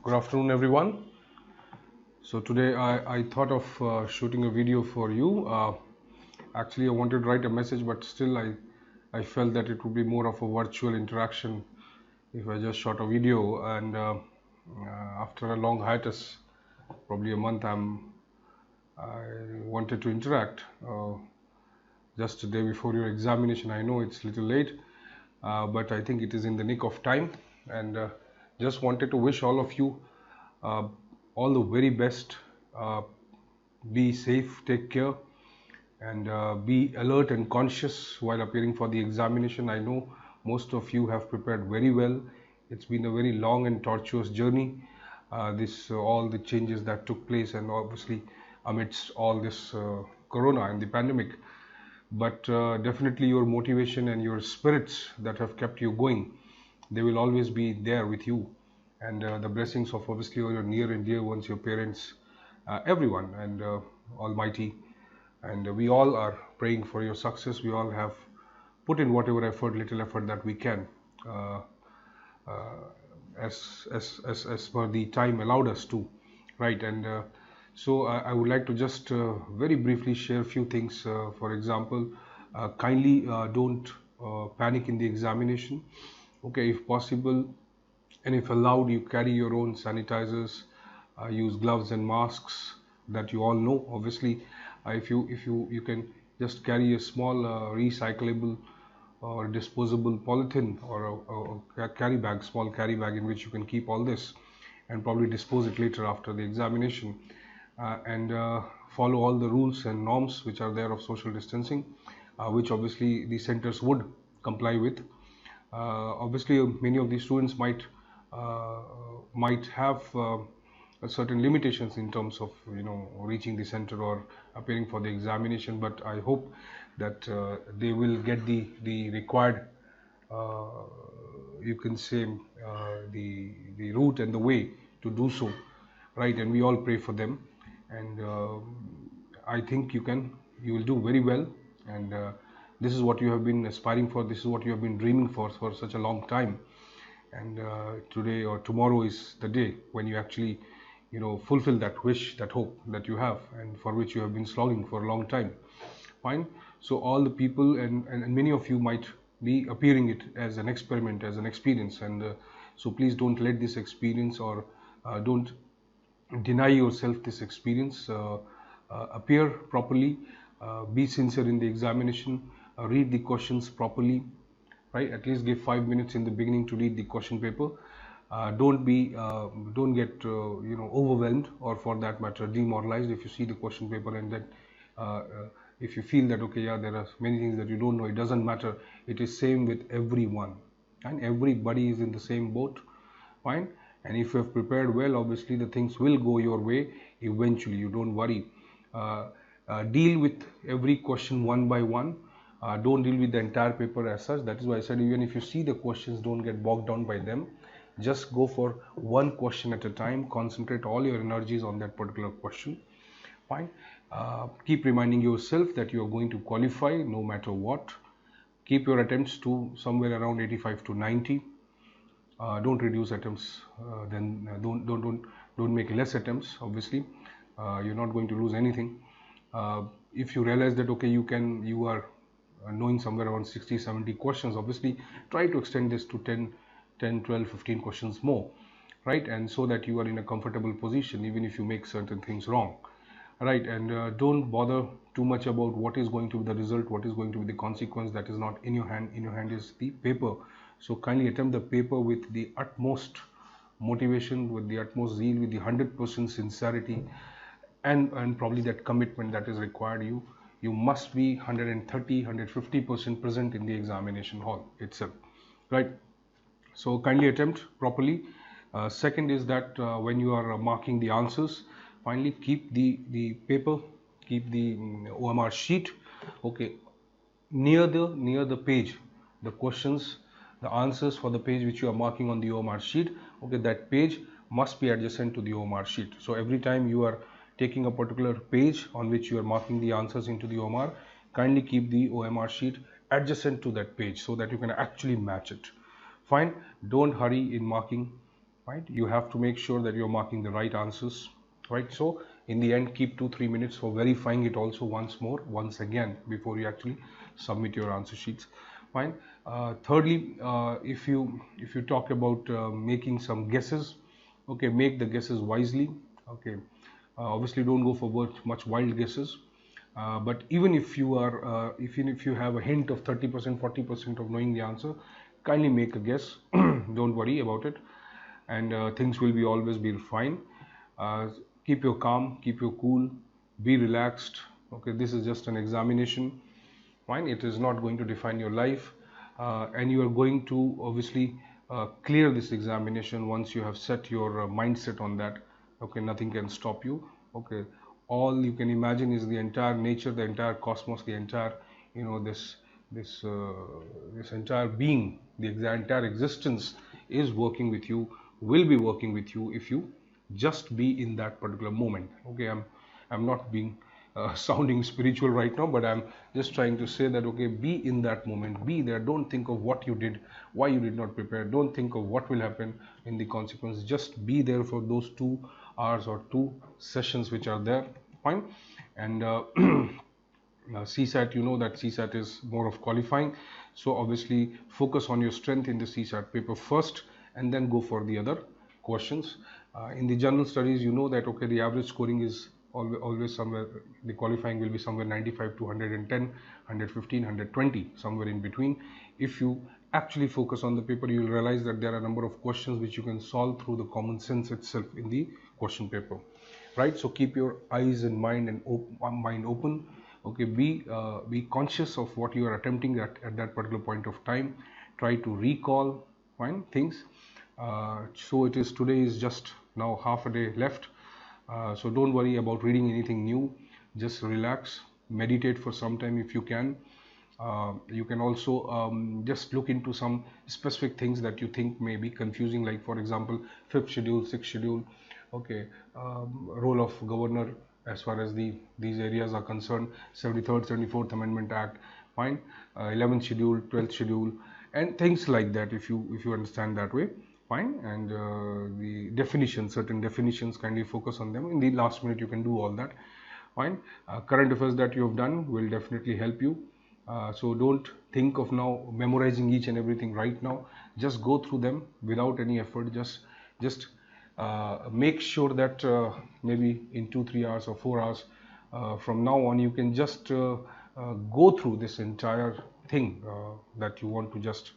Good afternoon, everyone. So today I thought of shooting a video for you. Actually, I wanted to write a message, but still I felt that it would be more of a virtual interaction if I just shot a video. And after a long hiatus, probably a month, I wanted to interact. Just a day before your examination, I know it's a little late, but I think it is in the nick of time. And just wanted to wish all of you uh, all the very best. Uh, be safe, take care, and be alert and conscious while appearing for the examination. I know most of you have prepared very well. It's been a very long and tortuous journey. This all the changes that took place, and obviously amidst all this corona and the pandemic. But definitely your motivation and your spirits that have kept you going, they will always be there with you. And the blessings of obviously your near and dear ones, your parents, everyone, and Almighty. And we all are praying for your success. We all have put in whatever effort, little effort that we can, uh, as per the time allowed us to, right? And so I would like to just very briefly share a few things. For example, kindly don't panic in the examination. Okay, if possible, and if allowed, you carry your own sanitizers, use gloves and masks that you all know. Obviously, if you can just carry a small recyclable or disposable polythene or a carry bag, small carry bag in which you can keep all this and probably dispose it later after the examination, and follow all the rules and norms which are there of social distancing, which obviously the centers would comply with. Obviously, many of these students might have certain limitations in terms of reaching the center or appearing for the examination, but I hope that they will get the required, you can say, the route and the way to do so, right? And we all pray for them, and I think you will do very well. And this is what you have been aspiring for. This is what you have been dreaming for such a long time. And today or tomorrow is the day when you actually fulfill that wish, that hope that you have, and for which you have been slogging for a long time. Fine. So all the people and many of you might be appearing it as an experiment, as an experience, and so please don't let this experience, or don't deny yourself this experience. Appear properly, be sincere in the examination, read the questions properly, right? At least give 5 minutes in the beginning to read the question paper. Don't get overwhelmed, or for that matter demoralized, if you see the question paper and then if you feel that okay, yeah, there are many things that you don't know. It doesn't matter. It is same with everyone, and everybody is in the same boat. Fine. And if you have prepared well, obviously the things will go your way eventually. You don't worry. Deal with every question one by one. Don't deal with the entire paper as such. That is why I said, even if you see the questions, don't get bogged down by them. Just go for one question at a time. Concentrate all your energies on that particular question. Fine. Keep reminding yourself that you are going to qualify no matter what. Keep your attempts to somewhere around 85 to 90. Don't reduce attempts. Don't make less attempts. Obviously, you're not going to lose anything. If you realize that okay, you are knowing somewhere around 60-70 questions, obviously try to extend this to 10, 12, 15 questions more, right? And so that you are in a comfortable position even if you make certain things wrong, right? And don't bother too much about what is going to be the result, what is going to be the consequence. That is not in your hand. In your hand is the paper. So kindly attempt the paper with the utmost motivation, with the utmost zeal, with the 100% sincerity, and probably that commitment that is required. You must be 130-150% present in the examination hall itself, right? So kindly attempt properly. Second is that when you are marking the answers, finally keep the paper, keep the OMR sheet, okay, near the page, the questions, the answers for the page which you are marking on the OMR sheet. Okay, that page must be adjacent to the OMR sheet. So every time you are taking a particular page on which you are marking the answers into the OMR, kindly keep the OMR sheet adjacent to that page so that you can actually match it. Fine. Don't hurry in marking. right? You have to make sure that you're marking the right answers, right? So in the end, keep 2-3 minutes for verifying it also once again before you actually submit your answer sheets. Fine. Thirdly, if you talk about making some guesses, okay, make the guesses wisely. Okay, obviously don't go for much wild guesses. But even if you are, even if you have a hint of 30%, 40% of knowing the answer, kindly make a guess. Don't worry about it, and things will be always be fine. Uh, Keep your calm, keep your cool, be relaxed. Okay, this is just an examination. Fine, it is not going to define your life, and you are going to obviously clear this examination once you have set your mindset on that. Okay, nothing can stop you. Okay, all you can imagine is the entire nature, the entire cosmos, the entire, this this entire being, the entire existence is working with you, will be working with you if you just be in that particular moment. Okay, I'm not being sounding spiritual right now, but I'm just trying to say that, okay, be in that moment, be there. Don't think of what you did, why you did not prepare. Don't think of what will happen in the consequence. Just be there for those 2 hours or 2 sessions which are there. Fine. And CSAT, you know that CSAT is more of qualifying, so obviously focus on your strength in the CSAT paper first, and then go for the other questions. In the general studies, you know that, okay, the average scoring is always somewhere, the qualifying will be somewhere 95 to 110, 115, 120, somewhere in between. If you actually focus on the paper, you will realize that there are a number of questions which you can solve through the common sense itself in the question paper, right? So keep your eyes and mind and mind open. Okay, be conscious of what you are attempting at that particular point of time. Try to recall, fine, things. So it is, today is just now half a day left, so don't worry about reading anything new. Just relax, meditate for some time if you can. You can also just look into some specific things that you think may be confusing, like for example 5th schedule, 6th schedule, okay, role of governor as far as these areas are concerned, 73rd, 74th Amendment Act, fine, 11th schedule, 12th schedule, and things like that. If you understand that way, fine. And the definitions, certain definitions, kindly focus on them. In the last minute you can do all that, fine. Current affairs that you have done will definitely help you. So don't think of now memorizing each and everything right now. Just go through them without any effort. Just make sure that maybe in 2-3 hours or 4 hours from now on, you can just go through this entire thing that you want to just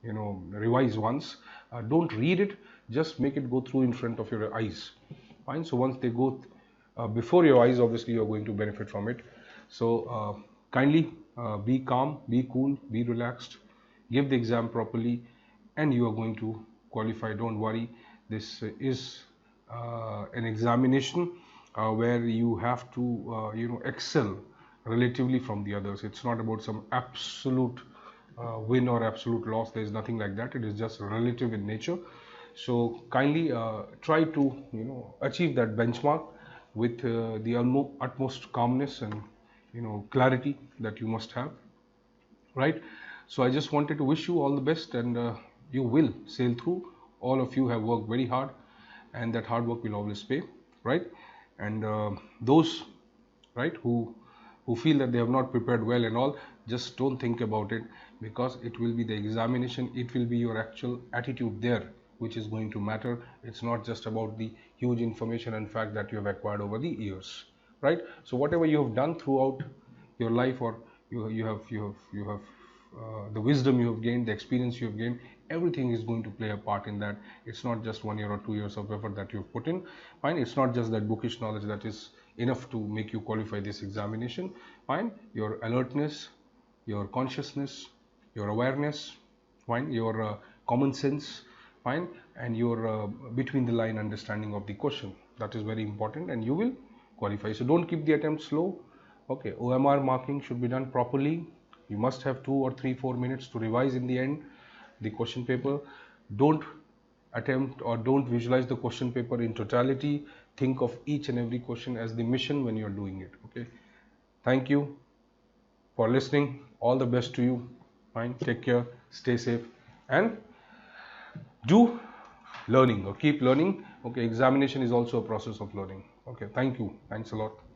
revise once. Don't read it, just make it go through in front of your eyes, fine. So once they go before your eyes, obviously you're going to benefit from it. So kindly be calm, be cool, be relaxed, give the exam properly, and you are going to qualify. Don't worry, this is an examination where you have to excel relatively from the others. It's not about some absolute win or absolute loss. There is nothing like that. It is just relative in nature. So kindly try to achieve that benchmark with the utmost calmness and clarity that you must have, right? So I just wanted to wish you all the best, and you will sail through. All of you have worked very hard, and that hard work will always pay, right? And those, right, who feel that they have not prepared well and all, just don't think about it, because it will be the examination, it will be your actual attitude there which is going to matter. It's not just about the huge information and fact that you have acquired over the years, right? So whatever you have done throughout your life, or you have the wisdom you have gained, the experience you have gained, everything is going to play a part in that. It's not just 1 year or 2 years of effort that you've put in, fine. It's not just that bookish knowledge that is enough to make you qualify this examination, fine. Your alertness, your consciousness, your awareness, fine, your common sense, fine, and your between the line understanding of the question, that is very important, and you will qualify. So don't keep the attempt slow. Okay, OMR marking should be done properly. You must have 2 or 3, 4 minutes to revise in the end the question paper. Don't attempt or don't visualize the question paper in totality. Think of each and every question as the mission when you're doing it. Okay, thank you for listening. All the best to you. Fine, take care, stay safe, and do learning or keep learning. Okay, examination is also a process of learning. Okay, thank you. Thanks a lot.